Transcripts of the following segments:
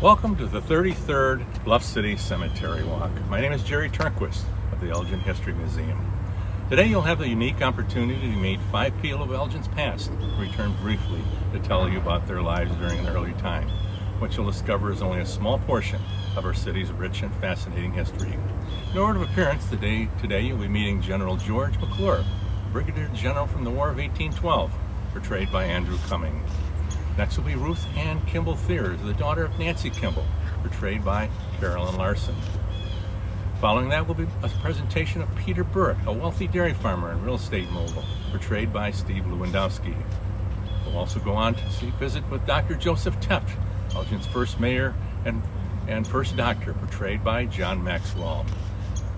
Welcome to the 33rd Bluff City Cemetery Walk. My name is Jerry Turnquist of the Elgin History Museum. Today you'll have the unique opportunity to meet 5 people of Elgin's past who return briefly to tell you about their lives during an early time. What you'll discover is only a small portion of our city's rich and fascinating history. In order of appearance, today you'll be meeting General George McClure, Brigadier General from the War of 1812, portrayed by Andrew Cumming. Next will be Ruth Ann Kimball Thiers, the daughter of Nancy Kimball, portrayed by Carolyn Larson. Following that will be a presentation of Peter Burritt, a wealthy dairy farmer and real estate mogul, portrayed by Steve Lewandowski. We'll also go on to visit with Dr. Joseph Tefft, Elgin's first mayor and first doctor, portrayed by John Maxwell.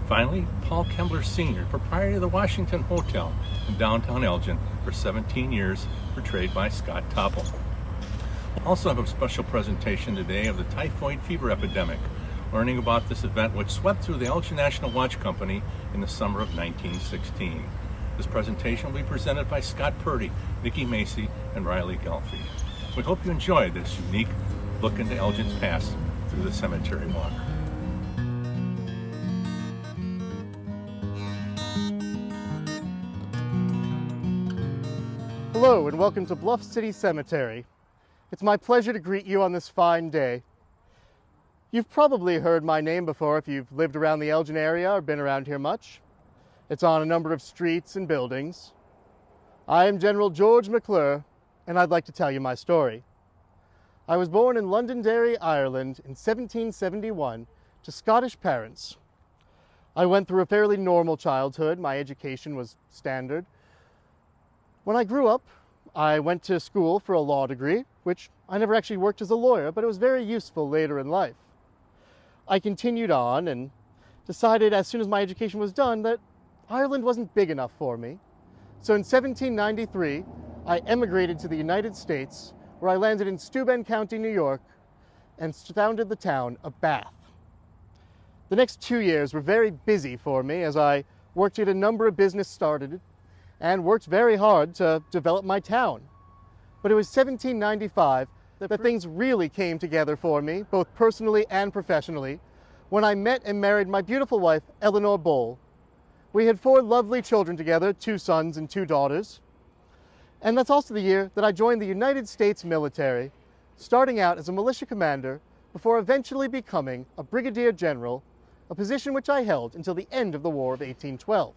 Finally, Paul Kemler Sr., proprietor of the Washington Hotel in downtown Elgin for 17 years, portrayed by Scott Topple. We'll also have a special presentation today of the typhoid fever epidemic, learning about this event which swept through the Elgin National Watch Company in the summer of 1916. This presentation will be presented by Scott Purdy, Nikki Macy, and Riley Gelfie. We hope you enjoy this unique look into Elgin's past through the cemetery walk. Hello and welcome to Bluff City Cemetery. It's my pleasure to greet you on this fine day. You've probably heard my name before if you've lived around the Elgin area or been around here much. It's on a number of streets and buildings. I am General George McClure, and I'd like to tell you my story. I was born in Londonderry, Ireland in 1771 to Scottish parents. I went through a fairly normal childhood. My education was standard. When I grew up, I went to school for a law degree, which I never actually worked as a lawyer, but it was very useful later in life. I continued on and decided as soon as my education was done that Ireland wasn't big enough for me. So in 1793, I emigrated to the United States, where I landed in Steuben County, New York, and founded the town of Bath. The next 2 years were very busy for me as I worked at a number of business started and worked very hard to develop my town. But it was 1795 that things really came together for me, both personally and professionally, when I met and married my beautiful wife, Eleanor Bowl. We had 4 lovely children together, 2 sons and 2 daughters. And that's also the year that I joined the United States military, starting out as a militia commander before eventually becoming a brigadier general, a position which I held until the end of the War of 1812.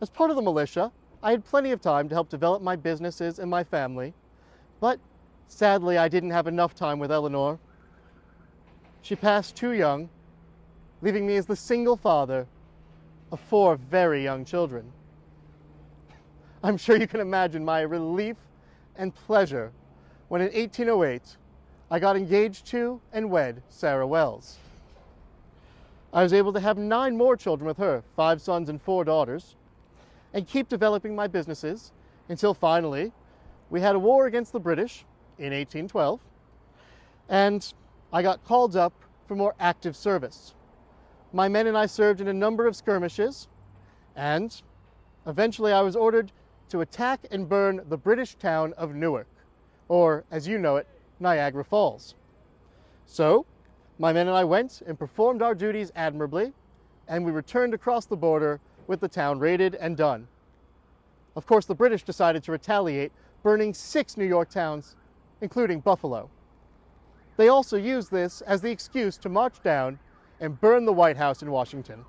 As part of the militia, I had plenty of time to help develop my businesses and my family, but sadly I didn't have enough time with Eleanor. She passed too young, leaving me as the single father of 4 very young children. I'm sure you can imagine my relief and pleasure when in 1808 I got engaged to and wed Sarah Wells. I was able to have 9 more children with her, 5 sons and 4 daughters, and keep developing my businesses until finally we had a war against the British in 1812, and I got called up for more active service. My men and I served in a number of skirmishes, and eventually I was ordered to attack and burn the British town of Newark, or as you know it, Niagara Falls. So my men and I went and performed our duties admirably, and we returned across the border with the town raided and done. Of course, the British decided to retaliate, burning 6 New York towns, including Buffalo. They also used this as the excuse to march down and burn the White House in Washington.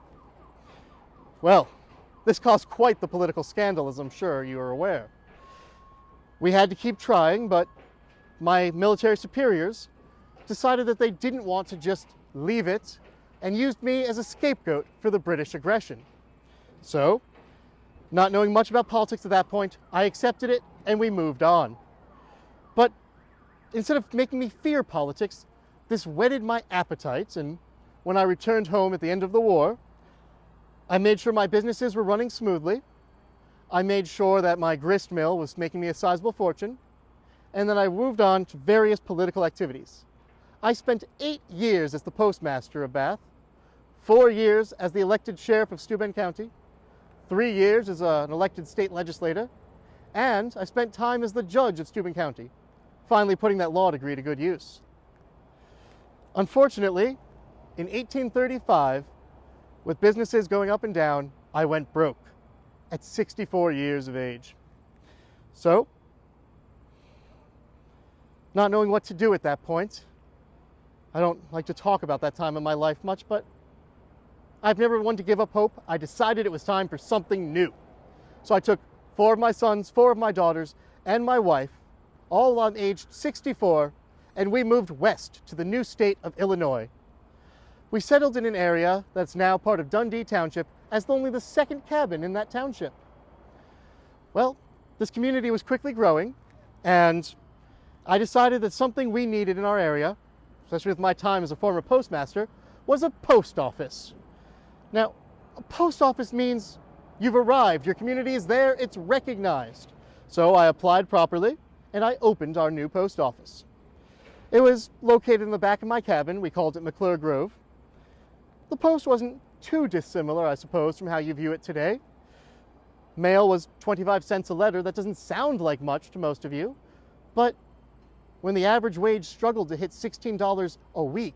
Well, this caused quite the political scandal, as I'm sure you are aware. We had to keep trying, but my military superiors decided that they didn't want to just leave it and used me as a scapegoat for the British aggression. So, not knowing much about politics at that point, I accepted it and we moved on. But instead of making me fear politics, this whetted my appetite, and when I returned home at the end of the war, I made sure my businesses were running smoothly. I made sure that my grist mill was making me a sizable fortune, and then I moved on to various political activities. I spent 8 years as the postmaster of Bath, 4 years as the elected sheriff of Steuben County, 3 years as an elected state legislator, and I spent time as the judge of Steuben County, finally putting that law degree to good use. Unfortunately, in 1835, with businesses going up and down, I went broke at 64 years of age. So, not knowing what to do at that point, I don't like to talk about that time in my life much, but I've never wanted to give up hope. I decided it was time for something new. So I took 4 of my sons, 4 of my daughters, and my wife, all on age 64, and we moved west to the new state of Illinois. We settled in an area that's now part of Dundee Township as only the 2nd cabin in that township. Well, this community was quickly growing, and I decided that something we needed in our area, especially with my time as a former postmaster, was a post office. Now, a post office means you've arrived, your community is there, it's recognized. So I applied properly, and I opened our new post office. It was located in the back of my cabin. We called it McClure Grove. The post wasn't too dissimilar, I suppose, from how you view it today. Mail was 25 cents a letter. That doesn't sound like much to most of you, but when the average wage struggled to hit $16 a week,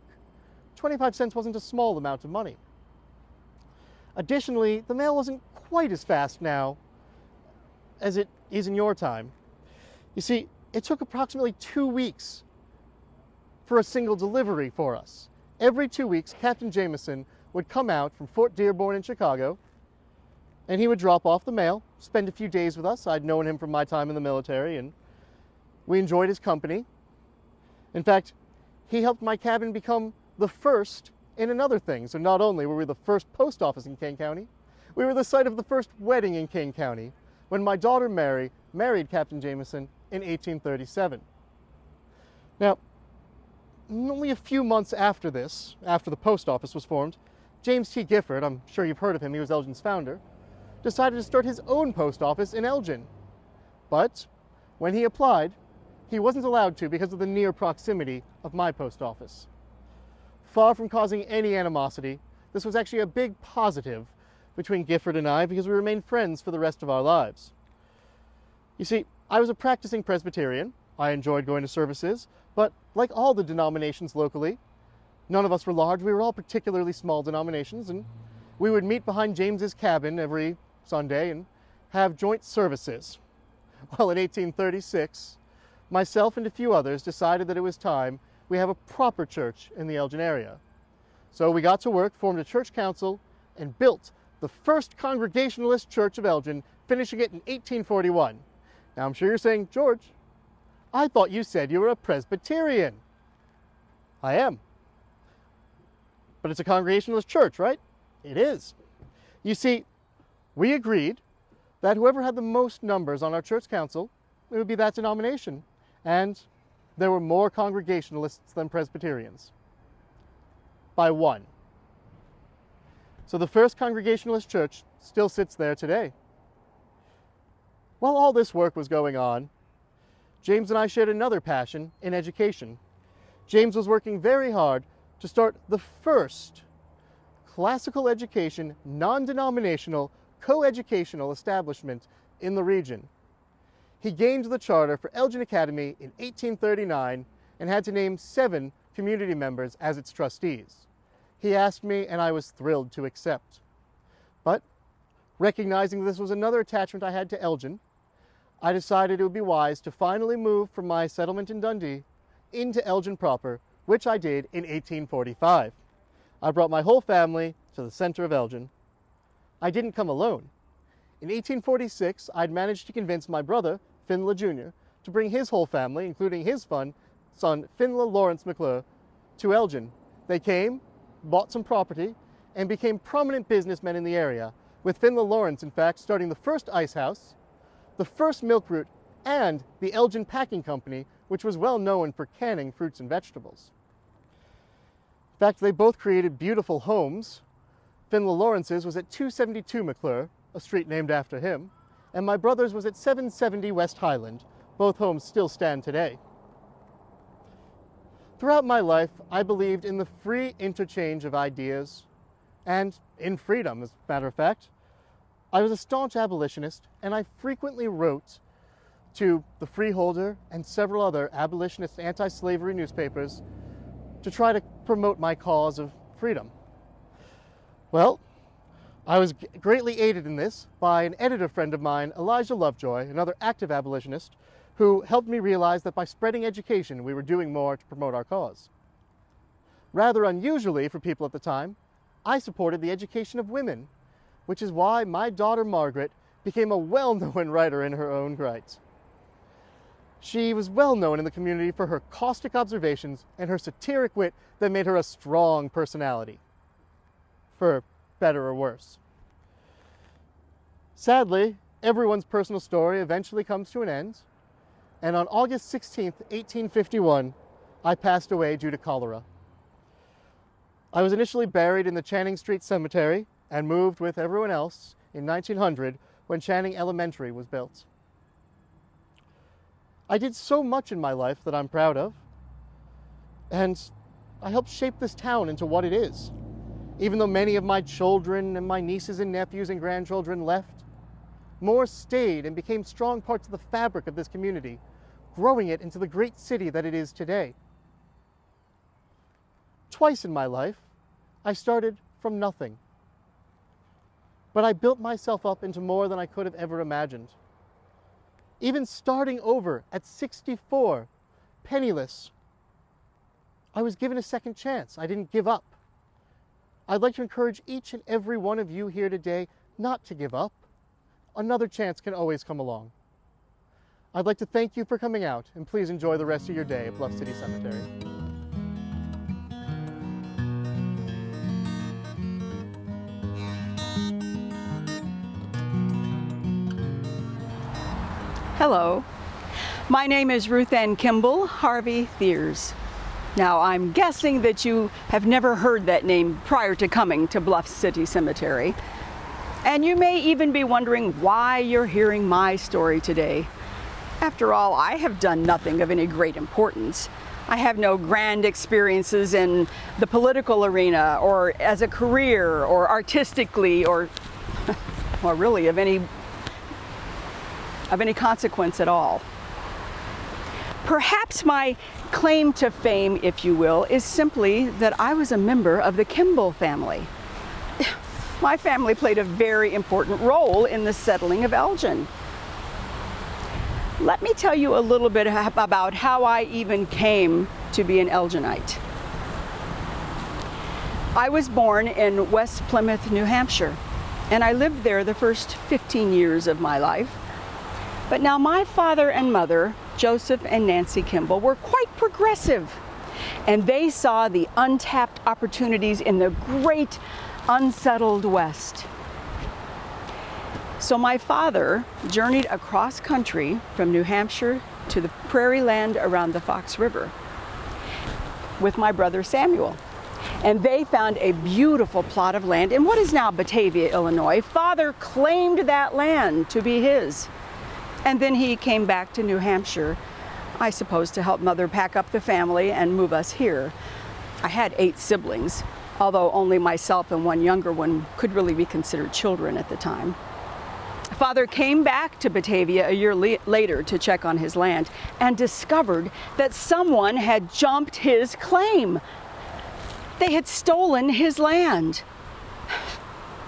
25 cents wasn't a small amount of money. Additionally, the mail wasn't quite as fast now as it is in your time. You see, it took approximately 2 weeks for a single delivery for us. Every 2 weeks, Captain Jameson would come out from Fort Dearborn in Chicago, and he would drop off the mail, spend a few days with us. I'd known him from my time in the military, and we enjoyed his company. In fact, he helped my cabin become the first in another thing. So not only were we the first post office in Kane County, we were the site of the first wedding in Kane County when my daughter Mary married Captain Jameson in 1837. Now, only a few months after this, after the post office was formed, James T. Gifford, I'm sure you've heard of him, he was Elgin's founder, decided to start his own post office in Elgin. But when he applied, he wasn't allowed to because of the near proximity of my post office. Far from causing any animosity, this was actually a big positive between Gifford and I because we remained friends for the rest of our lives. You see, I was a practicing Presbyterian. I enjoyed going to services, but like all the denominations locally, none of us were large. We were all particularly small denominations, and we would meet behind James's cabin every Sunday and have joint services. Well, in 1836, myself and a few others decided that it was time we have a proper church in the Elgin area. So we got to work, formed a church council, and built the first Congregationalist Church of Elgin, finishing it in 1841. Now I'm sure you're saying, George, I thought you said you were a Presbyterian. I am. But it's a Congregationalist church, right? It is. You see, we agreed that whoever had the most numbers on our church council, it would be that denomination. And there were more Congregationalists than Presbyterians. By 1. So the first Congregationalist church still sits there today. While all this work was going on, James and I shared another passion in education. James was working very hard to start the first classical education, non-denominational, co-educational establishment in the region. He gained the charter for Elgin Academy in 1839 and had to name 7 community members as its trustees. He asked me, and I was thrilled to accept. But recognizing this was another attachment I had to Elgin, I decided it would be wise to finally move from my settlement in Dundee into Elgin proper, which I did in 1845. I brought my whole family to the center of Elgin. I didn't come alone. In 1846, I'd managed to convince my brother, Finla Jr., to bring his whole family, including his son, Finla Lawrence McClure, to Elgin. They came, bought some property, and became prominent businessmen in the area, with Finla Lawrence, in fact, starting the first ice house, the first milk route, and the Elgin Packing Company, which was well known for canning fruits and vegetables. In fact, they both created beautiful homes. Finla Lawrence's was at 272 McClure, a street named after him, and my brother's was at 770 West Highland. Both homes still stand today. Throughout my life, I believed in the free interchange of ideas and in freedom, as a matter of fact. I was a staunch abolitionist, and I frequently wrote to the Freeholder and several other abolitionist anti-slavery newspapers to try to promote my cause of freedom. Well, I was greatly aided in this by an editor friend of mine, Elijah Lovejoy, another active abolitionist, who helped me realize that by spreading education, we were doing more to promote our cause. Rather unusually for people at the time, I supported the education of women, which is why my daughter Margaret became a well-known writer in her own right. She was well known in the community for her caustic observations and her satiric wit that made her a strong personality, for better or worse. Sadly, everyone's personal story eventually comes to an end, and on August 16th, 1851, I passed away due to cholera. I was initially buried in the Channing Street Cemetery and moved with everyone else in 1900 when Channing Elementary was built. I did so much in my life that I'm proud of, and I helped shape this town into what it is. Even though many of my children and my nieces and nephews and grandchildren left, more stayed and became strong parts of the fabric of this community, growing it into the great city that it is today. Twice in my life, I started from nothing. But I built myself up into more than I could have ever imagined. Even starting over at 64, penniless, I was given a second chance. I didn't give up. I'd like to encourage each and every one of you here today not to give up. Another chance can always come along. I'd like to thank you for coming out, and please enjoy the rest of your day at Bluff City Cemetery. Hello, my name is Ruth Ann Kimball Harvey Thiers. Now, I'm guessing that you have never heard that name prior to coming to Bluff City Cemetery. And you may even be wondering why you're hearing my story today. After all, I have done nothing of any great importance. I have no grand experiences in the political arena, or as a career, or artistically, or really of any consequence at all. Perhaps my claim to fame, if you will, is simply that I was a member of the Kimball family. My family played a very important role in the settling of Elgin. Let me tell you a little bit about how I even came to be an Elginite. I was born in West Plymouth, New Hampshire, and I lived there the first 15 years of my life. But now my father and mother, Joseph and Nancy Kimball, were quite progressive, and they saw the untapped opportunities in the great unsettled West. So my father journeyed across country from New Hampshire to the prairie land around the Fox River with my brother Samuel. And they found a beautiful plot of land in what is now Batavia, Illinois. Father claimed that land to be his. And then he came back to New Hampshire, I suppose to help Mother pack up the family and move us here. I had 8 siblings, although only myself and one younger one could really be considered children at the time. Father came back to Batavia a year later to check on his land and discovered that someone had jumped his claim. They had stolen his land.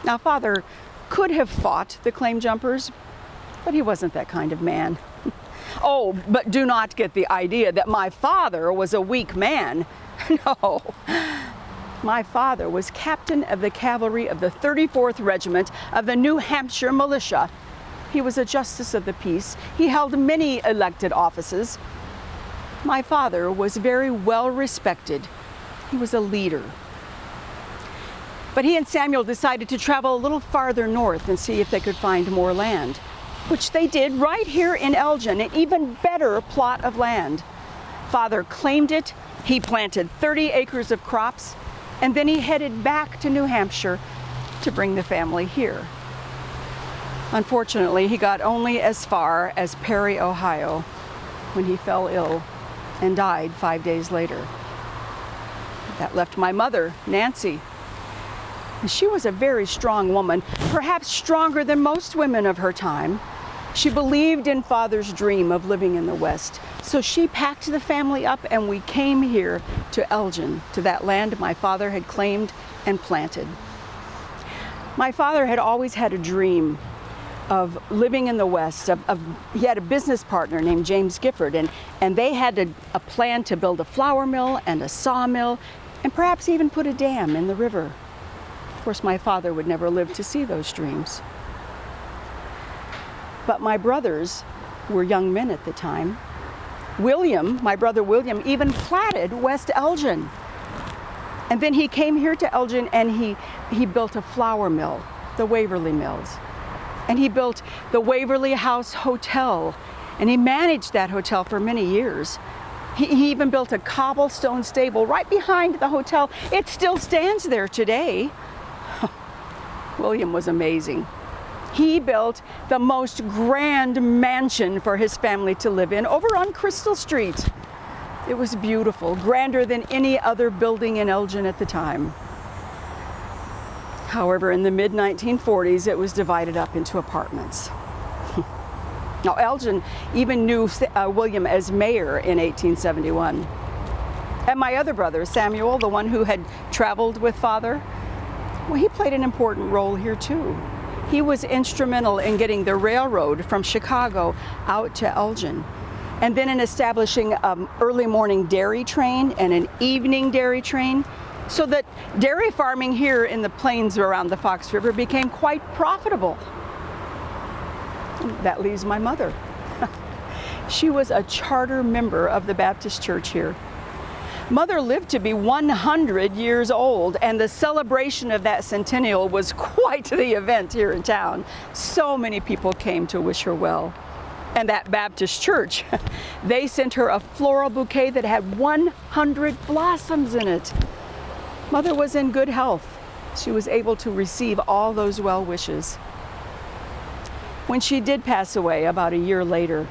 Now, Father could have fought the claim jumpers, but he wasn't that kind of man. Oh, but do not get the idea that my father was a weak man. No. My father was captain of the cavalry of the 34th Regiment of the New Hampshire Militia. He was a justice of the peace. He held many elected offices. My father was very well respected. He was a leader. But he and Samuel decided to travel a little farther north and see if they could find more land, which they did right here in Elgin, an even better plot of land. Father claimed it. He planted 30 acres of crops, and then he headed back to New Hampshire to bring the family here. Unfortunately, he got only as far as Perry, Ohio, when he fell ill and died 5 days later. That left my mother, Nancy. She was a very strong woman, perhaps stronger than most women of her time. She believed in Father's dream of living in the West. So she packed the family up and we came here to Elgin, to that land my father had claimed and planted. My father had always had a dream of living in the West. He had a business partner named James Gifford, and they had a plan to build a flour mill and a sawmill and perhaps even put a dam in the river. Of course, my father would never live to see those dreams. But my brothers were young men at the time. William, my brother William, even platted West Elgin. And then he came here to Elgin and he built a flour mill, the Waverly Mills. And he built the Waverly House Hotel, and he managed that hotel for many years. He even built a cobblestone stable right behind the hotel. It still stands there today. William was amazing. He built the most grand mansion for his family to live in over on Crystal Street. It was beautiful, grander than any other building in Elgin at the time. However, in the mid-1940s, it was divided up into apartments. Now, Elgin even knew William as mayor in 1871. And my other brother, Samuel, the one who had traveled with Father, well, he played an important role here too. He was instrumental in getting the railroad from Chicago out to Elgin, and then in establishing an early morning dairy train and an evening dairy train, so that dairy farming here in the plains around the Fox River became quite profitable. That leaves my mother. She was a charter member of the Baptist Church here. Mother lived to be 100 years old, and the celebration of that centennial was quite the event here in town. So many people came to wish her well. And that Baptist church, they sent her a floral bouquet that had 100 blossoms in it. Mother was in good health. She was able to receive all those well wishes. When she did pass away about a year later,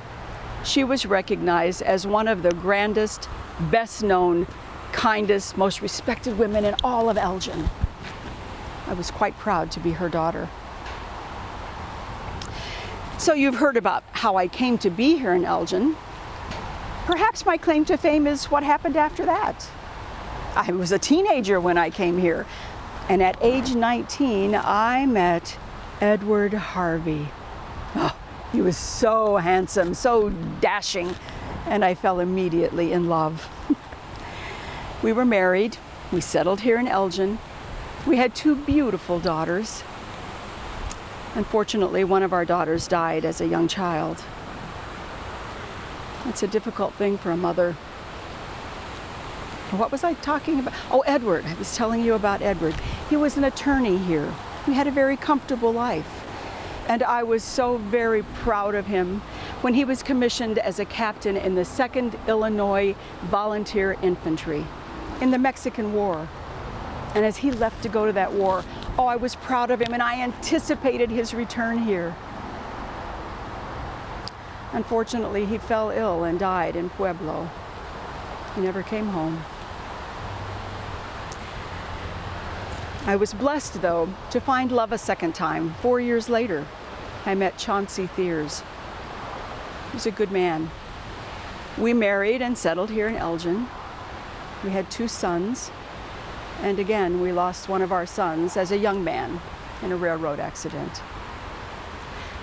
she was recognized as one of the grandest, best known, kindest, most respected women in all of Elgin. I was quite proud to be her daughter. So you've heard about how I came to be here in Elgin. Perhaps my claim to fame is what happened after that. I was a teenager when I came here, and at age 19, I met Edward Harvey. Oh, he was so handsome, so dashing, and I fell immediately in love. We were married, we settled here in Elgin. We had 2 beautiful daughters. Unfortunately, one of our daughters died as a young child. It's a difficult thing for a mother. What was I talking about? Oh, Edward. I was telling you about Edward. He was an attorney here. He had a very comfortable life. And I was so very proud of him when he was commissioned as a captain in the 2nd Illinois Volunteer Infantry in the Mexican War. And as he left to go to that war, oh, I was proud of him, and I anticipated his return here. Unfortunately, he fell ill and died in Pueblo. He never came home. I was blessed, though, to find love a second time. 4 years later, I met Chauncey Thiers. He was a good man. We married and settled here in Elgin. We had 2 sons. And again, we lost one of our sons as a young man in a railroad accident.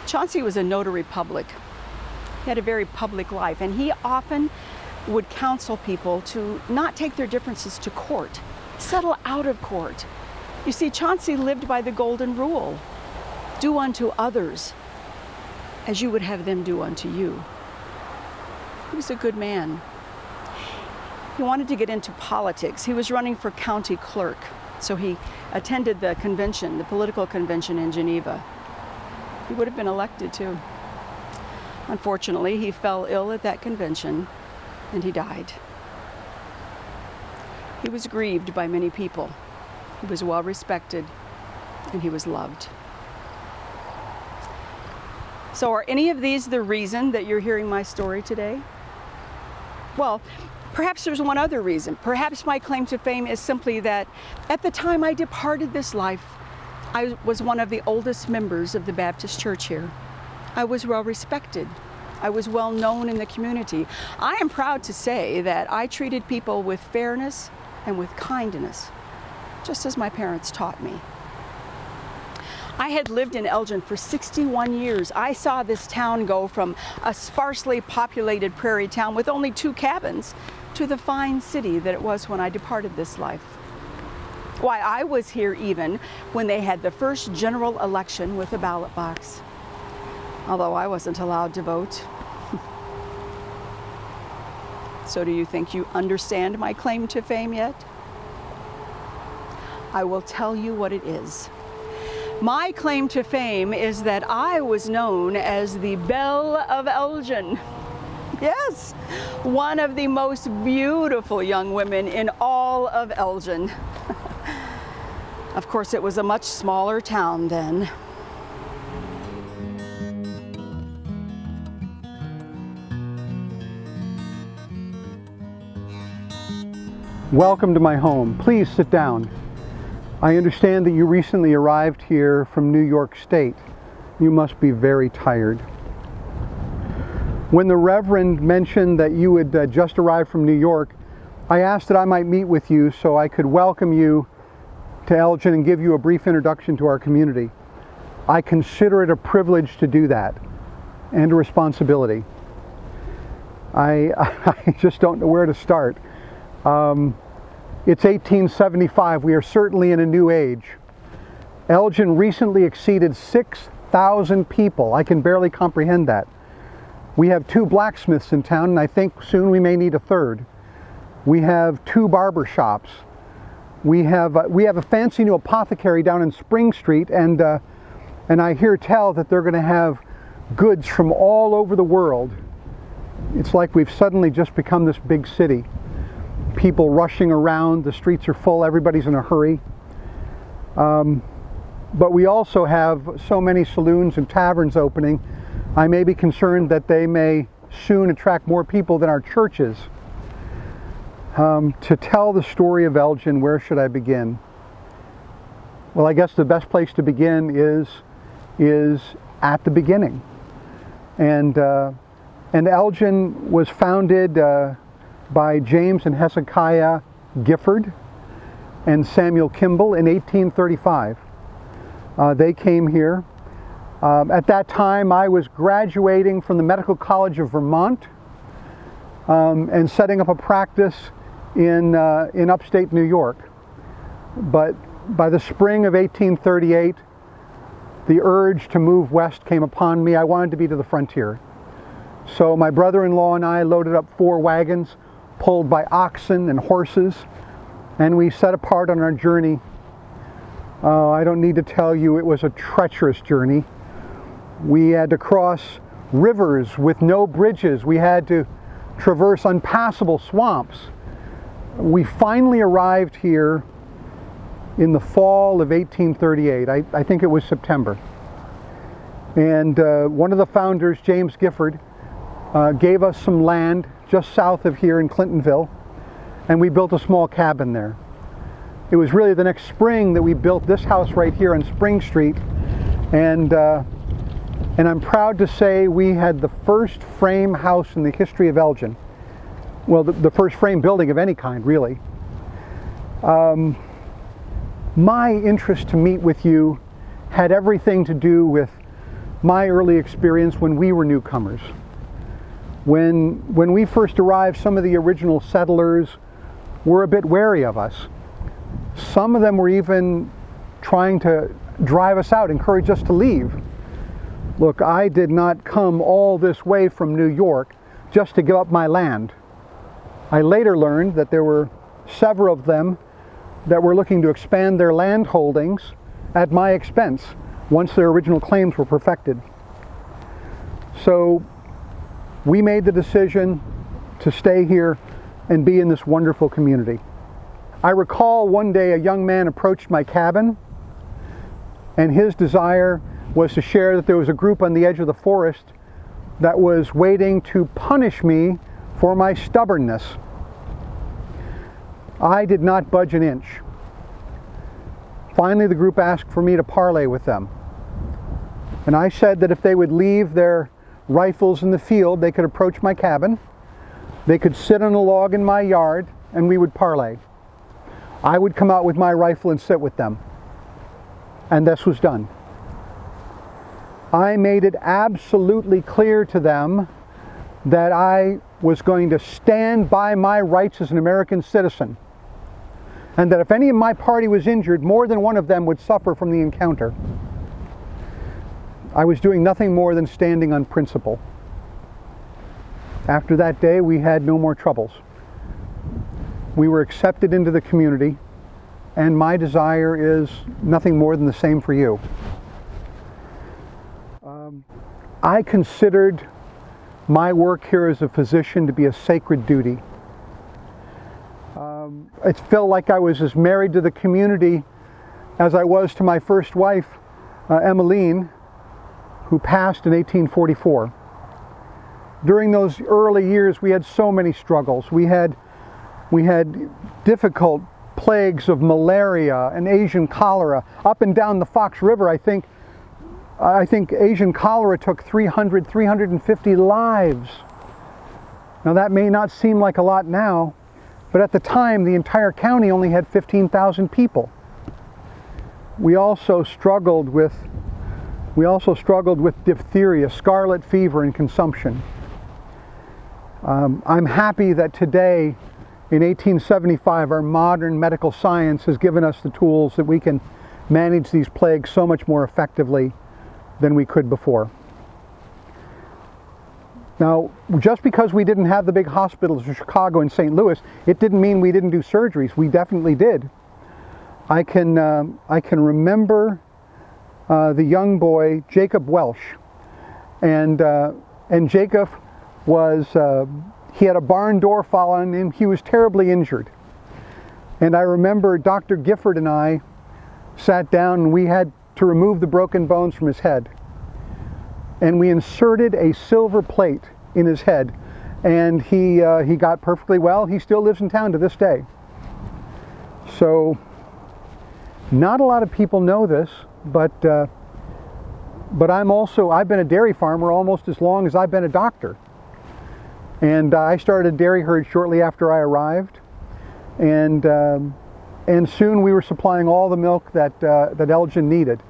Chauncey was a notary public. He had a very public life, and he often would counsel people to not take their differences to court, settle out of court. You see, Chauncey lived by the golden rule: do unto others as you would have them do unto you. He was a good man. He wanted to get into politics. He was running for county clerk, so he attended the convention, the political convention in Geneva. He would have been elected too. Unfortunately, he fell ill at that convention and he died. He was grieved by many people. He was well respected and he was loved. So are any of these the reason that you're hearing my story today? Well, perhaps there's one other reason. Perhaps my claim to fame is simply that at the time I departed this life, I was one of the oldest members of the Baptist Church here. I was well respected. I was well known in the community. I am proud to say that I treated people with fairness and with kindness, just as my parents taught me. I had lived in Elgin for 61 years. I saw this town go from a sparsely populated prairie town with only 2 cabins to the fine city that it was when I departed this life. Why, I was here even when they had the first general election with a ballot box, although I wasn't allowed to vote. So do you think you understand my claim to fame yet? I will tell you what it is. My claim to fame is that I was known as the Belle of Elgin. Yes, one of the most beautiful young women in all of Elgin. Of course, it was a much smaller town then. Welcome to my home. Please sit down. I understand that you recently arrived here from New York State. You must be very tired. When the Reverend mentioned that you had just arrived from New York, I asked that I might meet with you so I could welcome you to Elgin and give you a brief introduction to our community. I consider it a privilege to do that, and a responsibility. I just don't know where to start. It's 1875. We are certainly in a new age. Elgin recently exceeded 6,000 people. I can barely comprehend that. We have 2 blacksmiths in town, and I think soon we may need a 3rd. We have 2 barber shops. We have a fancy new apothecary down in Spring Street, and I hear tell that they're going to have goods from all over the world. It's like we've suddenly just become this big city. People rushing around, the streets are full, everybody's in a hurry. But we also have so many saloons and taverns opening, I may be concerned that they may soon attract more people than our churches. To tell the story of Elgin, where should I begin? Well, I guess the best place to begin is at the beginning. And Elgin was founded by James and Hezekiah Gifford and Samuel Kimball in 1835. They came here. At that time, I was graduating from the Medical College of Vermont and setting up a practice in upstate New York. But by the spring of 1838, the urge to move west came upon me. I wanted to be to the frontier. So my brother-in-law and I loaded up 4 wagons pulled by oxen and horses, and we set apart on our journey. I don't need to tell you, it was a treacherous journey. We had to cross rivers with no bridges. We had to traverse unpassable swamps. We finally arrived here in the fall of 1838. I think it was September. And one of the founders, James Gifford, gave us some land just south of here in Clintonville, and we built a small cabin there. It was really the next spring that we built this house right here on Spring Street, and I'm proud to say we had the first frame house in the history of Elgin. Well, the first frame building of any kind, really. My interest to meet with you had everything to do with my early experience when we were newcomers. When we first arrived, some of the original settlers were a bit wary of us. Some of them were even trying to drive us out, encourage us to leave. Look, I did not come all this way from New York just to give up my land. I later learned that there were several of them that were looking to expand their land holdings at my expense once their original claims were perfected. So we made the decision to stay here and be in this wonderful community. I recall one day a young man approached my cabin, and his desire was to share that there was a group on the edge of the forest that was waiting to punish me for my stubbornness. I did not budge an inch. Finally, the group asked for me to parley with them. And I said that if they would leave their rifles in the field, they could approach my cabin, they could sit on a log in my yard, and we would parley. I would come out with my rifle and sit with them. And this was done. I made it absolutely clear to them that I was going to stand by my rights as an American citizen, and that if any of my party was injured, more than one of them would suffer from the encounter. I was doing nothing more than standing on principle. After that day, we had no more troubles. We were accepted into the community, and my desire is nothing more than the same for you. I considered my work here as a physician to be a sacred duty. It felt like I was as married to the community as I was to my first wife, Emmeline, who passed in 1844. During those early years, we had so many struggles. We had difficult plagues of malaria and Asian cholera. Up and down the Fox River, I think Asian cholera took 350 lives. Now that may not seem like a lot now, but at the time the entire county only had 15,000 people. We also struggled with diphtheria, scarlet fever, and consumption. I'm happy that today, in 1875, our modern medical science has given us the tools that we can manage these plagues so much more effectively than we could before. Now, just because we didn't have the big hospitals of Chicago and St. Louis, it didn't mean we didn't do surgeries. We definitely did. I can remember the young boy Jacob Welsh, and Jacob was he had a barn door fall on him. He was terribly injured, and I remember Dr. Gifford and I sat down, and we had to remove the broken bones from his head, and we inserted a silver plate in his head, and he got perfectly well. He still lives in town to this day. So not a lot of people know this, but I've been a dairy farmer almost as long as I've been a doctor, and I started a dairy herd shortly after I arrived, and soon we were supplying all the milk that Elgin needed.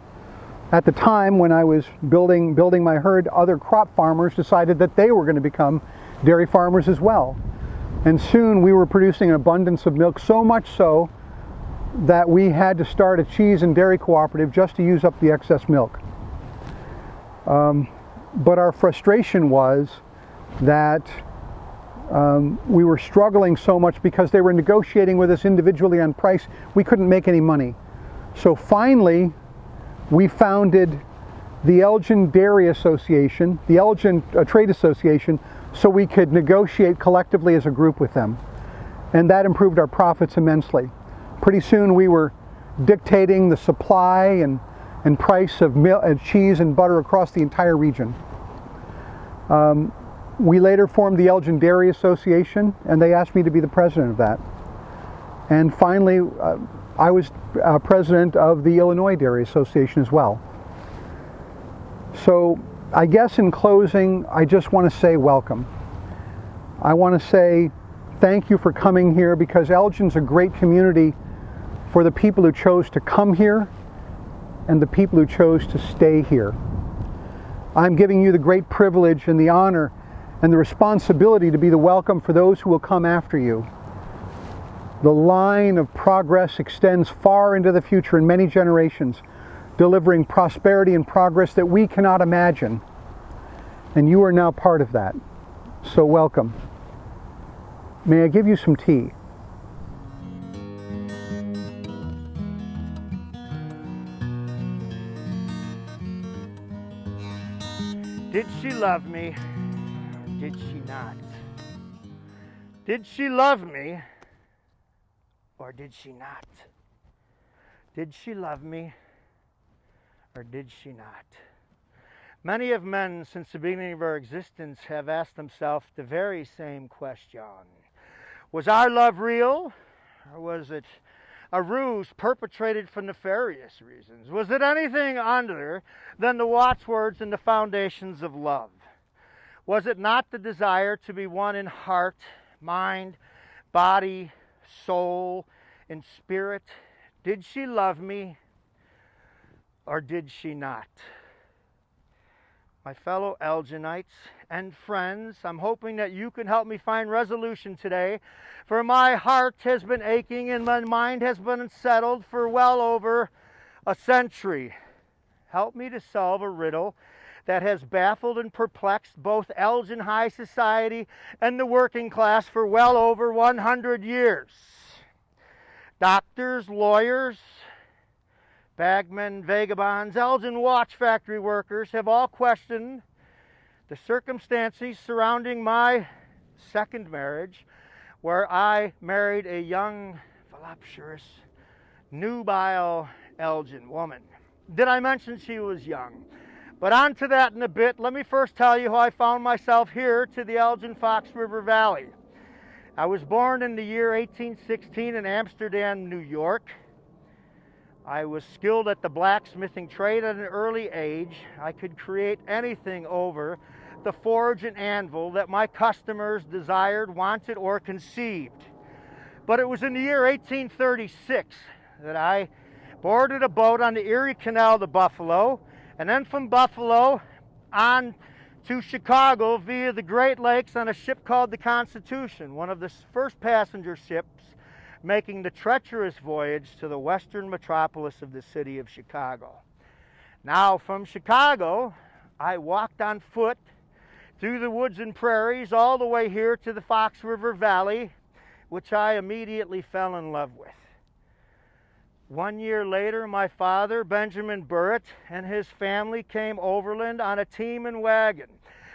At the time when I was building my herd, other crop farmers decided that they were going to become dairy farmers as well. And soon we were producing an abundance of milk, so much so that we had to start a cheese and dairy cooperative just to use up the excess milk. But our frustration was that we were struggling so much because they were negotiating with us individually on price. We couldn't make any money. So finally, we founded the Elgin Dairy Association, the Elgin Trade Association, so we could negotiate collectively as a group with them. And that improved our profits immensely. Pretty soon we were dictating the supply and price of cheese and butter across the entire region. We later formed the Elgin Dairy Association, and they asked me to be the president of that. And finally, I was president of the Illinois Dairy Association as well. So I guess in closing, I just want to say welcome. I want to say thank you for coming here, because Elgin's a great community for the people who chose to come here and the people who chose to stay here. I'm giving you the great privilege and the honor and the responsibility to be the welcome for those who will come after you. The line of progress extends far into the future in many generations, delivering prosperity and progress that we cannot imagine. And you are now part of that. So welcome. May I give you some tea? Did she love me? Did she not? Did she love me? Or did she not? Did she love me? Or did she not? Many of men since the beginning of our existence have asked themselves the very same question. Was our love real? Or was it a ruse perpetrated for nefarious reasons? Was it anything other than the watchwords and the foundations of love? Was it not the desire to be one in heart, mind, body, soul, and spirit? Did she love me, or did she not? My fellow Elginites and friends, I'm hoping that you can help me find resolution today, for my heart has been aching and my mind has been unsettled for well over a century. Help me to solve a riddle that has baffled and perplexed both Elgin high society and the working class for well over 100 years. Doctors, lawyers, bagmen, vagabonds, Elgin watch factory workers have all questioned the circumstances surrounding my second marriage, where I married a young, voluptuous, nubile Elgin woman. Did I mention she was young? But on to that in a bit. Let me first tell you how I found myself here to the Elgin Fox River Valley. I was born in the year 1816 in Amsterdam, New York. I was skilled at the blacksmithing trade at an early age. I could create anything over the forge and anvil that my customers desired, wanted, or conceived. But it was in the year 1836 that I boarded a boat on the Erie Canal to Buffalo, and then from Buffalo on to Chicago via the Great Lakes on a ship called the Constitution, one of the first passenger ships making the treacherous voyage to the western metropolis of the city of Chicago. Now, from Chicago, I walked on foot through the woods and prairies all the way here to the Fox River Valley, which I immediately fell in love with. 1 year later, my father, Benjamin Burritt, and his family came overland on a team and wagon.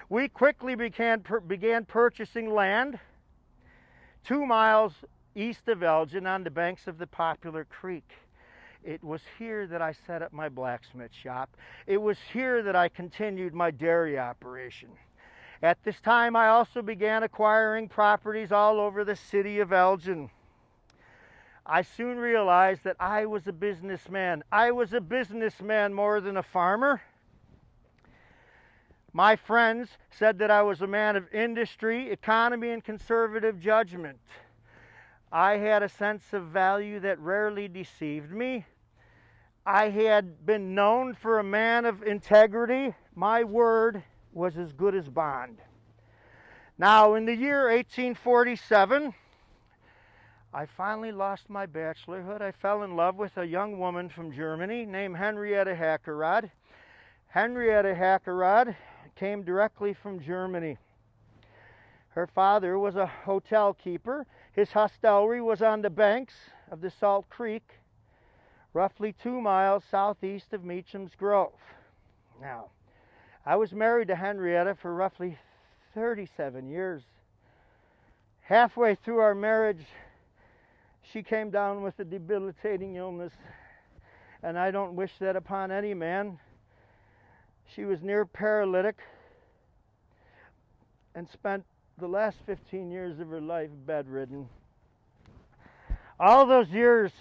We quickly began purchasing land 2 miles east of Elgin on the banks of the Popular Creek. It was here that I set up my blacksmith shop. It was here that I continued my dairy operation. At this time, I also began acquiring properties all over the city of Elgin. I soon realized that I was a businessman. I was a businessman more than a farmer. My friends said that I was a man of industry, economy, and conservative judgment. I had a sense of value that rarely deceived me. I had been known for a man of integrity. My word was as good as bond. Now, in the year 1847, I finally lost my bachelorhood. I fell in love with a young woman from Germany named Henrietta Hackerod. Henrietta Hackerod came directly from Germany. Her father was a hotel keeper. His hostelry was on the banks of the Salt Creek, roughly 2 miles southeast of Meacham's Grove. Now, I was married to Henrietta for roughly 37 years. Halfway through our marriage, she came down with a debilitating illness, and I don't wish that upon any man. She was near paralytic and spent the last 15 years of her life bedridden. All those years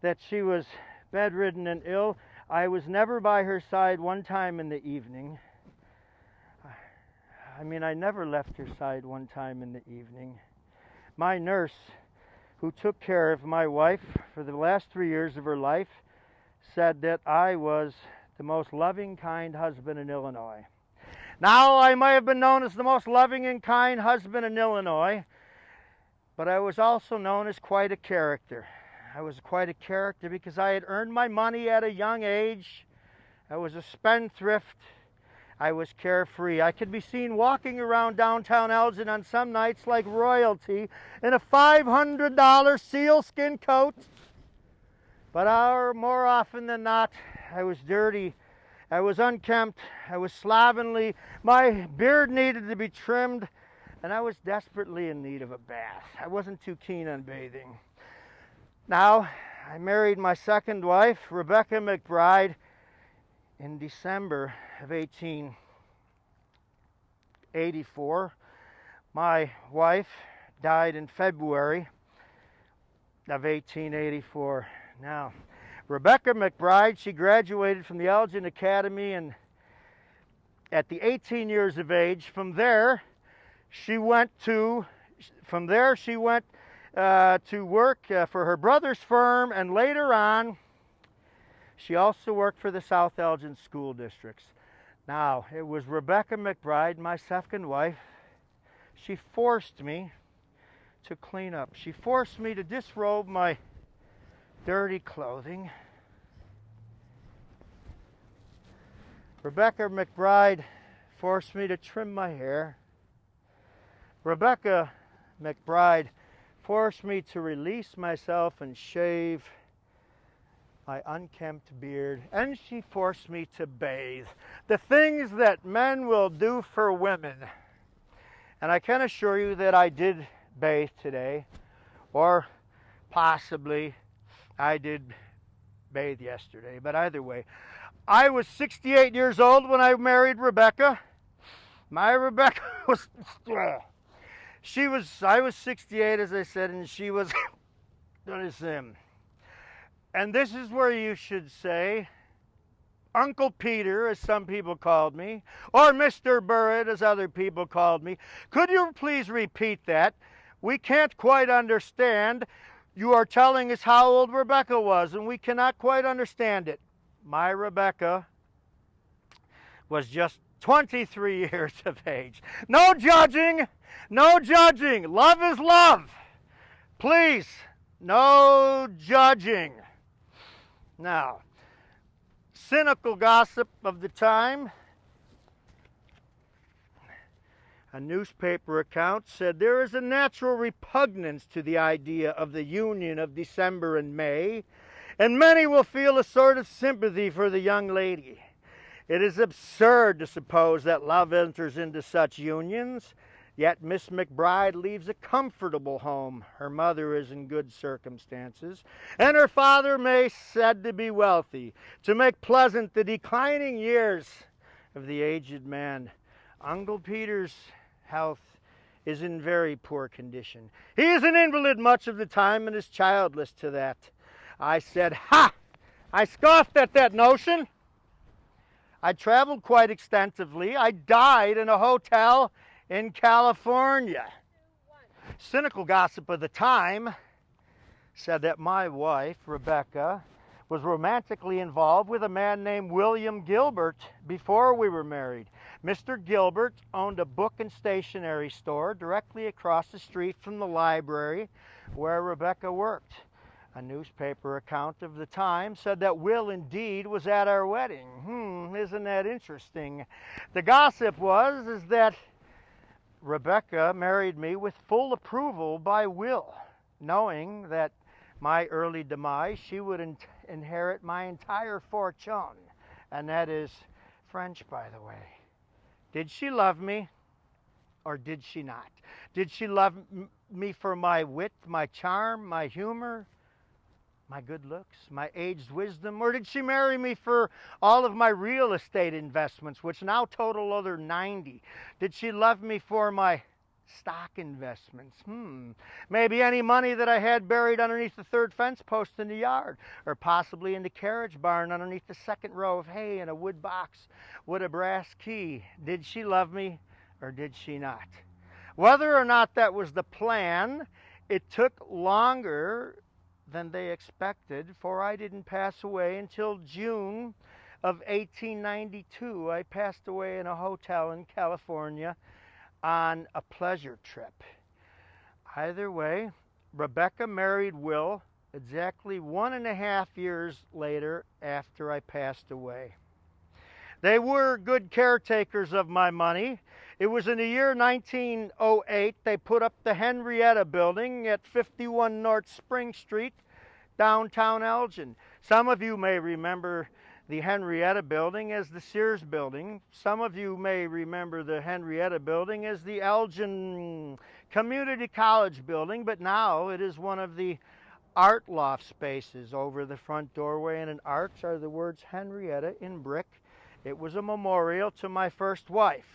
that she was bedridden and ill, I was never by her side one time in the evening. I never left her side one time in the evening. My nurse, who took care of my wife for the last 3 years of her life, said that I was the most loving, kind husband in Illinois. Now, I may have been known as the most loving and kind husband in Illinois, but I was also known as quite a character. I was quite a character because I had earned my money at a young age. I was a spendthrift. I was carefree. I could be seen walking around downtown Elgin on some nights like royalty in a $500 sealskin coat. But more often than not, I was dirty. I was unkempt. I was slovenly. My beard needed to be trimmed, and I was desperately in need of a bath. I wasn't too keen on bathing. Now, I married my second wife, Rebecca McBride, in December of 1884. My wife died in February of 1884. Now, Rebecca McBride, she graduated from the Elgin Academy and at the 18 years of age. From there, she went to work for her brother's firm, and later on, she also worked for the South Elgin school districts. Now, it was Rebecca McBride, my second wife. She forced me to clean up. She forced me to disrobe my dirty clothing. Rebecca McBride forced me to trim my hair. Rebecca McBride forced me to release myself and shave my unkempt beard, and she forced me to bathe. The things that men will do for women. And I can assure you that I did bathe today, or possibly I did bathe yesterday, but either way. I was 68 years old when I married Rebecca. My Rebecca was, I was 68, as I said, and she was, and this is where you should say, Uncle Peter, as some people called me, or Mr. Burritt, as other people called me. Could you please repeat that? We can't quite understand. You are telling us how old Rebecca was, and we cannot quite understand it. My Rebecca was just 23 years of age. No judging, no judging. Love is love. Please, no judging. Now, cynical gossip of the time. A newspaper account said there is a natural repugnance to the idea of the union of December and May, and many will feel a sort of sympathy for the young lady. It is absurd to suppose that love enters into such unions, yet Miss McBride leaves a comfortable home. Her mother is in good circumstances, and her father may said to be wealthy, to make pleasant the declining years of the aged man. Uncle Peter's health is in very poor condition. He is an invalid much of the time and is childless to that. I said, ha! I scoffed at that notion. I traveled quite extensively. I died in a hotel in California. Cynical gossip of the time said that my wife, Rebecca, was romantically involved with a man named William Gilbert before we were married. Mr. Gilbert owned a book and stationery store directly across the street from the library where Rebecca worked. A newspaper account of the time said that Will indeed was at our wedding. Isn't that interesting? The gossip is that Rebecca married me with full approval by Will, knowing that my early demise, she would inherit my entire fortune. And that is French, by the way. Did she love me, or did she not? Did she love me for my wit, my charm, my humor, my good looks, my aged wisdom, or did she marry me for all of my real estate investments, which now total over 90? Did she love me for my stock investments? Maybe any money that I had buried underneath the third fence post in the yard, or possibly in the carriage barn underneath the second row of hay in a wood box with a brass key. Did she love me, or did she not? Whether or not that was the plan, it took longer than they expected, for I didn't pass away until June of 1892. I passed away in a hotel in California on a pleasure trip. Either way, Rebecca married Will exactly 1.5 years later after I passed away. They were good caretakers of my money. It was in the year 1908 they put up the Henrietta building at 51 North Spring Street, downtown Elgin. Some of you may remember the Henrietta building as the Sears building. Some of you may remember the Henrietta building as the Elgin Community College building, but now it is one of the art loft spaces. Over the front doorway in an arch are the words Henrietta in brick. It was a memorial to my first wife.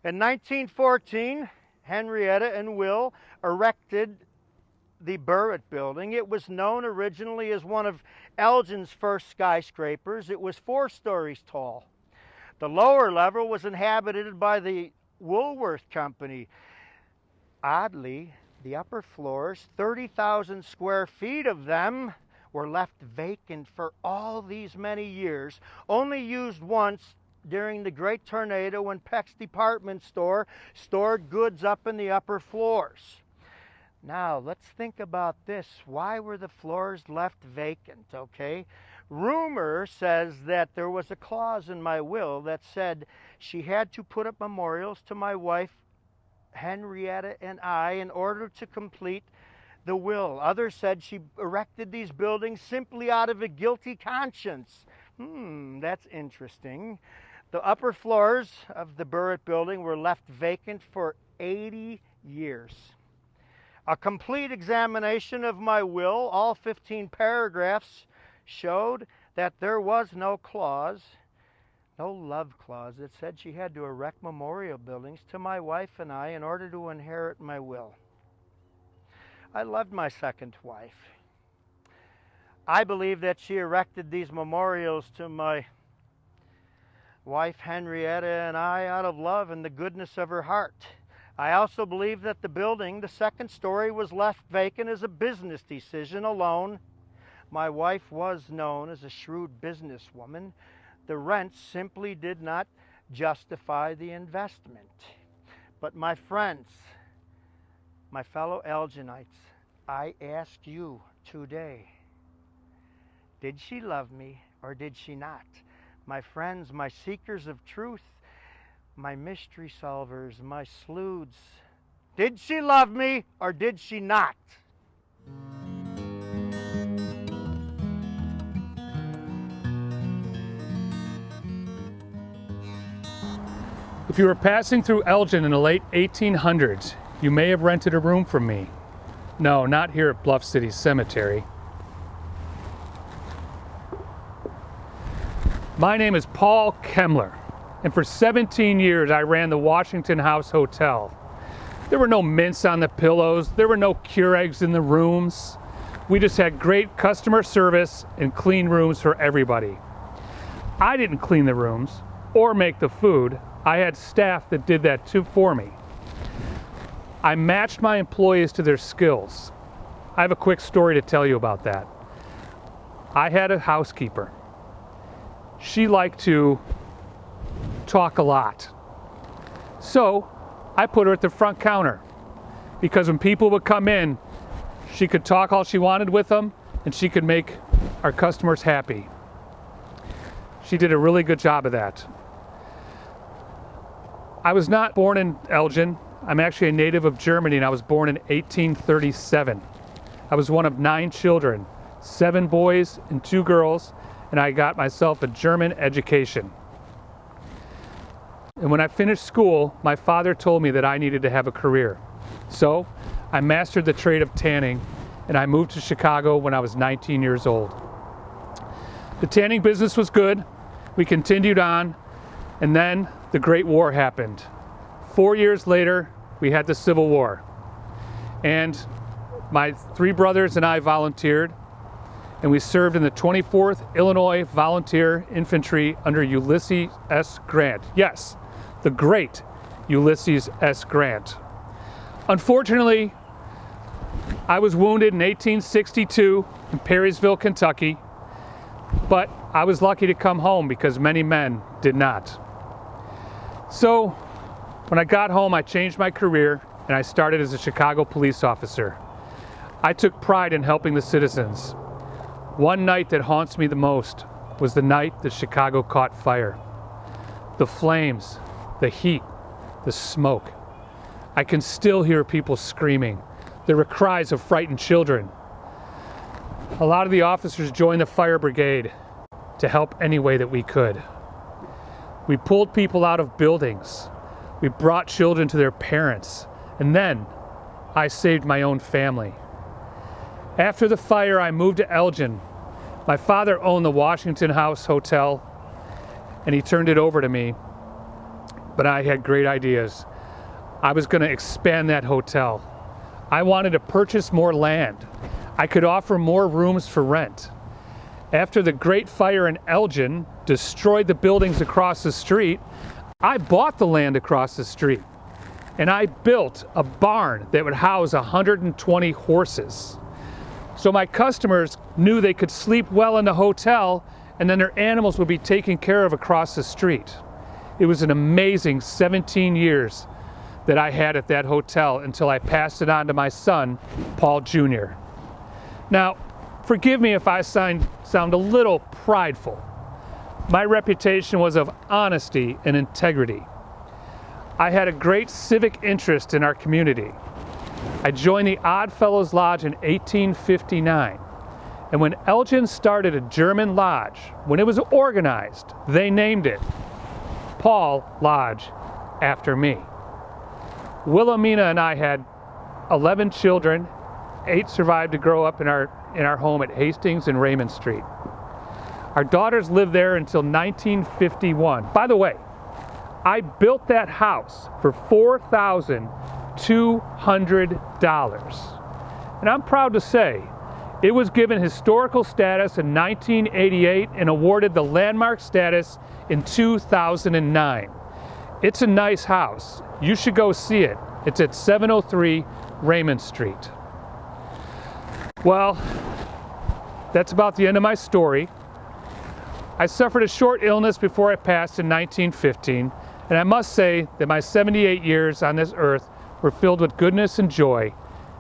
In 1914, Henrietta and Will erected the Burritt building. It was known originally as one of Elgin's first skyscrapers. It was 4 stories tall. The lower level was inhabited by the Woolworth Company. Oddly, the upper floors, 30,000 square feet of them, were left vacant for all these many years, only used once during the Great Tornado when Peck's department store stored goods up in the upper floors. Now, let's think about this. Why were the floors left vacant, okay? Rumor says that there was a clause in my will that said she had to put up memorials to my wife, Henrietta, and I in order to complete the will. Others said she erected these buildings simply out of a guilty conscience. That's interesting. The upper floors of the Burritt building were left vacant for 80 years. A complete examination of my will, all 15 paragraphs, showed that there was no clause, no love clause, that said she had to erect memorial buildings to my wife and I in order to inherit my will. I loved my second wife. I believe that she erected these memorials to my wife Henrietta and I out of love and the goodness of her heart. I also believe that the building, the second story, was left vacant as a business decision alone. My wife was known as a shrewd businesswoman. The rent simply did not justify the investment. But my friends, my fellow Elginites, I ask you today, did she love me or did she not? My friends, my seekers of truth, my mystery solvers, my sleuths, did she love me or did she not? If you were passing through Elgin in the late 1800s, you may have rented a room from me. No, not here at Bluff City Cemetery. My name is Paul Kemler, and for 17 years I ran the Washington House Hotel. There were no mints on the pillows, there were no Keurigs in the rooms. We just had great customer service and clean rooms for everybody. I didn't clean the rooms or make the food. I had staff that did that too for me. I matched my employees to their skills. I have a quick story to tell you about that. I had a housekeeper. She liked to talk a lot. So I put her at the front counter because when people would come in, she could talk all she wanted with them and she could make our customers happy. She did a really good job of that. I was not born in Elgin. I'm actually a native of Germany, and I was born in 1837. I was one of 9 children, 7 boys and 2 girls, and I got myself a German education. And when I finished school, my father told me that I needed to have a career. So I mastered the trade of tanning, and I moved to Chicago when I was 19 years old. The tanning business was good. We continued on, and then the Great War happened. 4 years later, we had the Civil War. And my 3 brothers and I volunteered, and we served in the 24th Illinois Volunteer Infantry under Ulysses S. Grant. Yes, the great Ulysses S. Grant. Unfortunately, I was wounded in 1862 in Perrysville, Kentucky, but I was lucky to come home because many men did not. So when I got home, I changed my career and I started as a Chicago police officer. I took pride in helping the citizens. One night that haunts me the most was the night that Chicago caught fire. The flames, the heat, the smoke. I can still hear people screaming. There were cries of frightened children. A lot of the officers joined the fire brigade to help any way that we could. We pulled people out of buildings. We brought children to their parents. And then I saved my own family. After the fire, I moved to Elgin. My father owned the Washington House Hotel, and he turned it over to me. But I had great ideas. I was going to expand that hotel. I wanted to purchase more land. I could offer more rooms for rent. After the Great Fire in Elgin destroyed the buildings across the street, I bought the land across the street, and I built a barn that would house 120 horses. So my customers knew they could sleep well in the hotel, and then their animals would be taken care of across the street. It was an amazing 17 years that I had at that hotel until I passed it on to my son, Paul Jr. Now, forgive me if I sound a little prideful. My reputation was of honesty and integrity. I had a great civic interest in our community. I joined the Odd Fellows Lodge in 1859. And when Elgin started a German lodge, when it was organized, they named it Paul Lodge after me. Wilhelmina and I had 11 children. 8 survived to grow up in our home at Hastings and Raymond Street. Our daughters lived there until 1951. By the way, I built that house for $4,200. And I'm proud to say it was given historical status in 1988 and awarded the landmark status in 2009. It's a nice house. You should go see it. It's at 703 Raymond Street. Well, that's about the end of my story. I suffered a short illness before I passed in 1915, and I must say that my 78 years on this earth were filled with goodness and joy,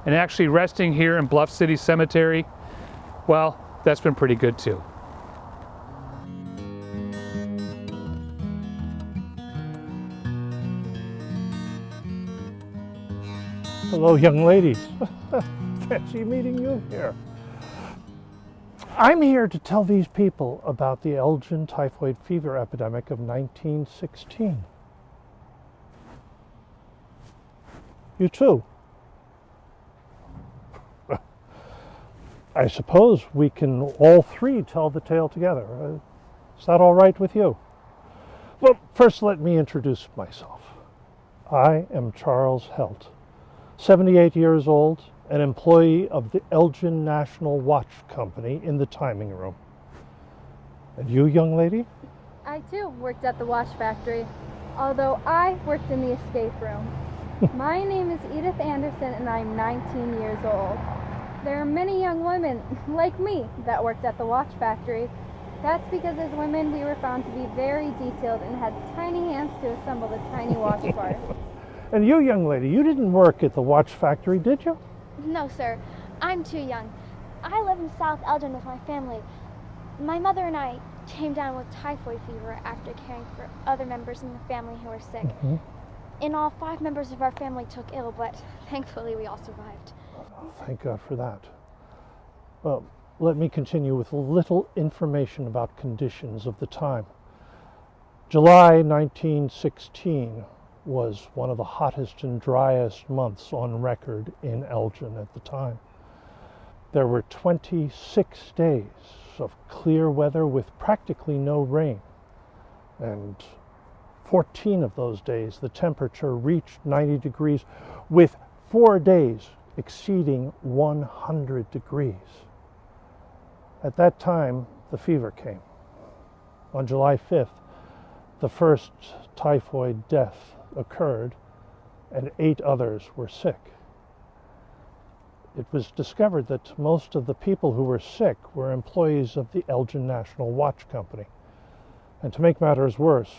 and actually resting here in Bluff City Cemetery, well, that's been pretty good too. Hello, young ladies. Fancy meeting you here. I'm here to tell these people about the Elgin typhoid fever epidemic of 1916. You too. I suppose we can all three tell the tale together. Is that all right with you? Well, first let me introduce myself. I am Charles Helt, 78 years old, an employee of the Elgin National Watch Company in the timing room. And you, young lady? I too worked at the watch factory, although I worked in the escape room. My name is Edith Anderson and I'm 19 years old. There are many young women like me that worked at the watch factory. That's because as women we were found to be very detailed and had tiny hands to assemble the tiny watch parts. And you, young lady, you didn't work at the watch factory, did you? No, sir. I'm too young. I live in South Elgin with my family. My mother and I came down with typhoid fever after caring for other members in the family who were sick. Mm-hmm. In all, 5 members of our family took ill, but thankfully we all survived. Oh, thank God for that. Well, let me continue with a little information about conditions of the time. July 1916 was one of the hottest and driest months on record in Elgin at the time. There were 26 days of clear weather with practically no rain, and 14 of those days the temperature reached 90 degrees, with 4 days exceeding 100 degrees. At that time, the fever came. On July 5th, the first typhoid death occurred, and 8 others were sick. It was discovered that most of the people who were sick were employees of the Elgin National Watch Company. And to make matters worse,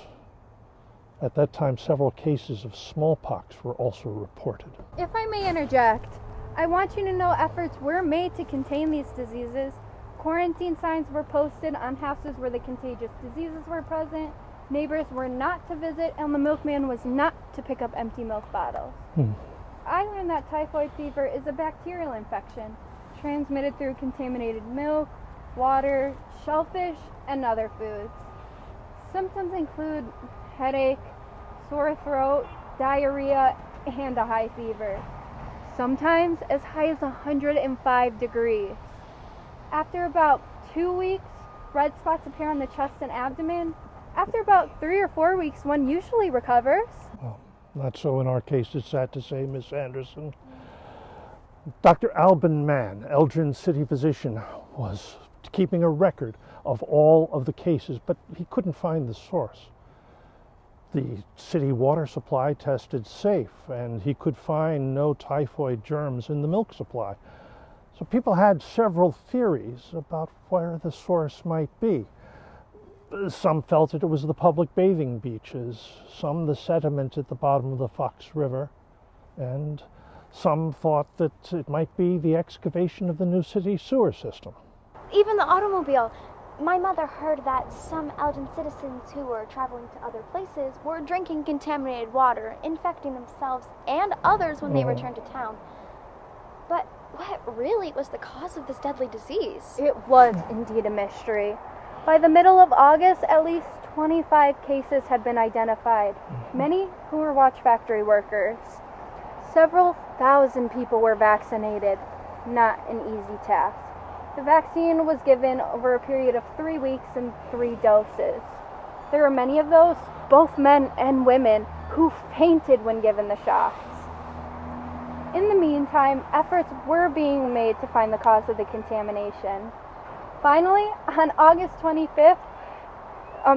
at that time several cases of smallpox were also reported. If I may interject, I want you to know efforts were made to contain these diseases. Quarantine signs were posted on houses where the contagious diseases were present. Neighbors were not to visit, and the milkman was not to pick up empty milk bottles. I learned that typhoid fever is a bacterial infection transmitted through contaminated milk, water, shellfish, and other foods. Symptoms include headache, sore throat, diarrhea, and a high fever. Sometimes as high as 105 degrees. After about 2 weeks, red spots appear on the chest and abdomen. After about 3 or 4 weeks, one usually recovers. Well, not so in our case, it's sad to say, Miss Anderson. Dr. Alban Mann, Elgin city physician, was keeping a record of all of the cases, but he couldn't find the source. The city water supply tested safe, and he could find no typhoid germs in the milk supply. So people had several theories about where the source might be. Some felt that it was the public bathing beaches, some the sediment at the bottom of the Fox River, and some thought that it might be the excavation of the new city sewer system. Even the automobile. My mother heard that some Elgin citizens who were traveling to other places were drinking contaminated water, infecting themselves and others when they returned to town. But what really was the cause of this deadly disease? It was indeed a mystery. By the middle of August, at least 25 cases had been identified, many who were watch factory workers. Several thousand people were vaccinated, not an easy task. The vaccine was given over a period of 3 weeks in 3 doses. There were many of those, both men and women, who fainted when given the shots. In the meantime, efforts were being made to find the cause of the contamination. Finally, on August 25th,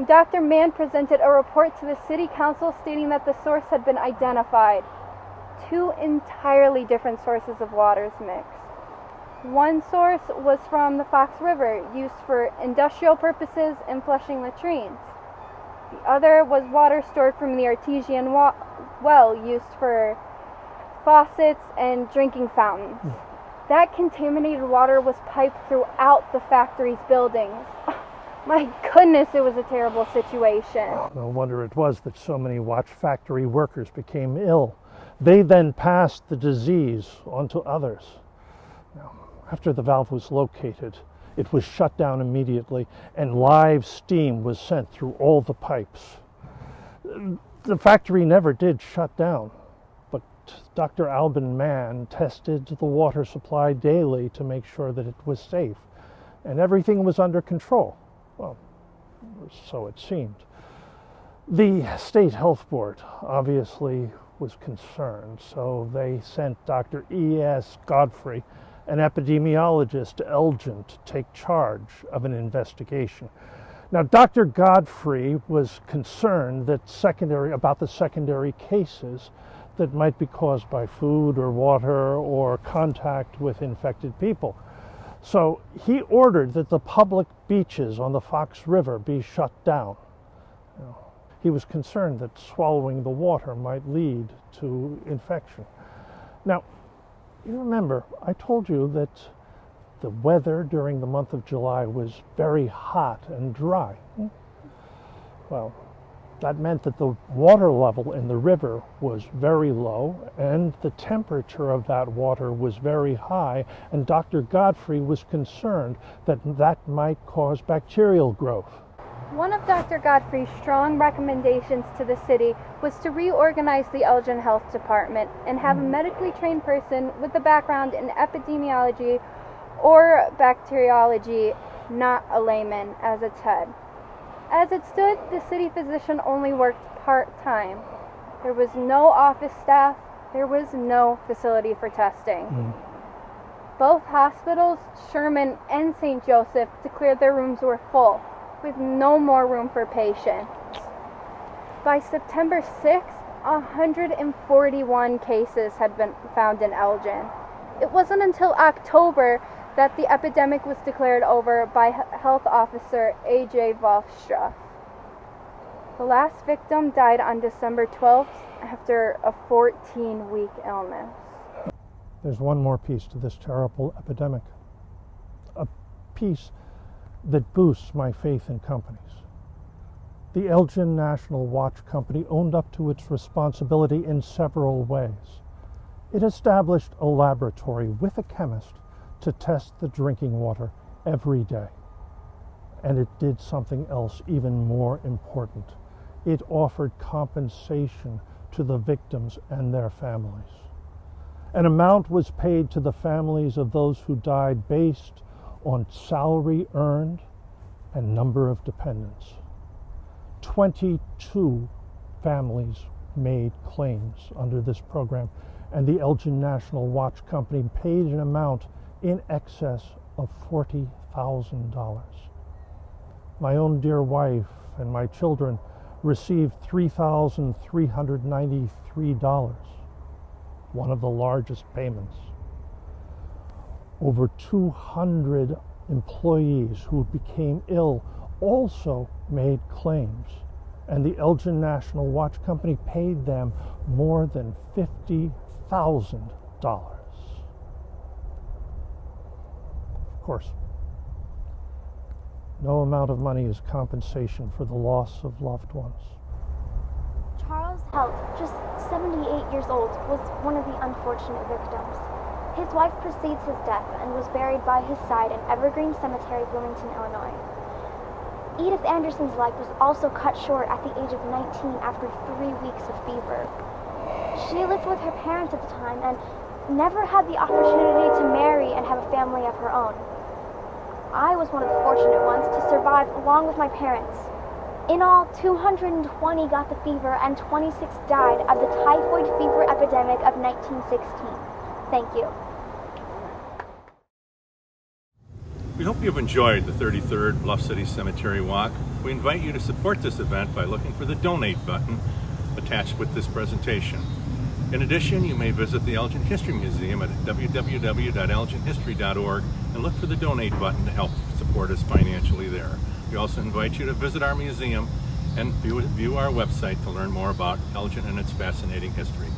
Dr. Mann presented a report to the City Council stating that the source had been identified. 2 entirely different sources of waters mixed. One source was from the Fox River, used for industrial purposes and flushing latrines. The other was water stored from the artesian well, used for faucets and drinking fountains. That contaminated water was piped throughout the factory's buildings. My goodness, it was a terrible situation. No wonder it was that so many watch factory workers became ill. They then passed the disease on to others. Now, after the valve was located, it was shut down immediately, and live steam was sent through all the pipes. The factory never did shut down, but Dr. Alban Mann tested the water supply daily to make sure that it was safe, and everything was under control. Well, so it seemed. The State Health Board obviously was concerned, so they sent Dr. E.S. Godfrey, an epidemiologist, to Elgin to take charge of an investigation. Now, Dr. Godfrey was concerned that about the secondary cases that might be caused by food or water or contact with infected people. So he ordered that the public beaches on the Fox River be shut down. He was concerned that swallowing the water might lead to infection. Now, you remember, I told you that the weather during the month of July was very hot and dry. Well, that meant that the water level in the river was very low and the temperature of that water was very high, and Dr. Godfrey was concerned that that might cause bacterial growth. One of Dr. Godfrey's strong recommendations to the city was to reorganize the Elgin Health Department and have a medically trained person with a background in epidemiology or bacteriology, not a layman, as its head. As it stood, the city physician only worked part-time. There was no office staff, there was no facility for testing. Both hospitals, Sherman and St. Joseph, declared their rooms were full, with no more room for patients. By September 6th, 141 cases had been found in Elgin. It wasn't until October that the epidemic was declared over by Health Officer A.J. Wolfstra. The last victim died on December 12th after a 14-week illness. There's one more piece to this terrible epidemic. A piece that boosts my faith in companies. The Elgin National Watch Company owned up to its responsibility in several ways. It established a laboratory with a chemist to test the drinking water every day. And it did something else even more important. It offered compensation to the victims and their families. An amount was paid to the families of those who died based on salary earned and number of dependents. 22 families made claims under this program, and the Elgin National Watch Company paid an amount in excess of $40,000. My own dear wife and my children received $3,393, one of the largest payments. Over 200 employees who became ill also made claims, and the Elgin National Watch Company paid them more than $50,000. Of course, no amount of money is compensation for the loss of loved ones. Charles Helt, just 78 years old, was one of the unfortunate victims. His wife precedes his death and was buried by his side in Evergreen Cemetery, Bloomington, Illinois. Edith Anderson's life was also cut short at the age of 19 after 3 weeks of fever. She lived with her parents at the time and never had the opportunity to marry and have a family of her own. I was one of the fortunate ones to survive along with my parents. In all, 220 got the fever and 26 died of the typhoid fever epidemic of 1916. Thank you. We hope you've enjoyed the 33rd Bluff City Cemetery Walk. We invite you to support this event by looking for the donate button attached with this presentation. In addition, you may visit the Elgin History Museum at www.elginhistory.org and look for the donate button to help support us financially there. We also invite you to visit our museum and view our website to learn more about Elgin and its fascinating history.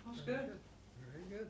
That's good. Very good.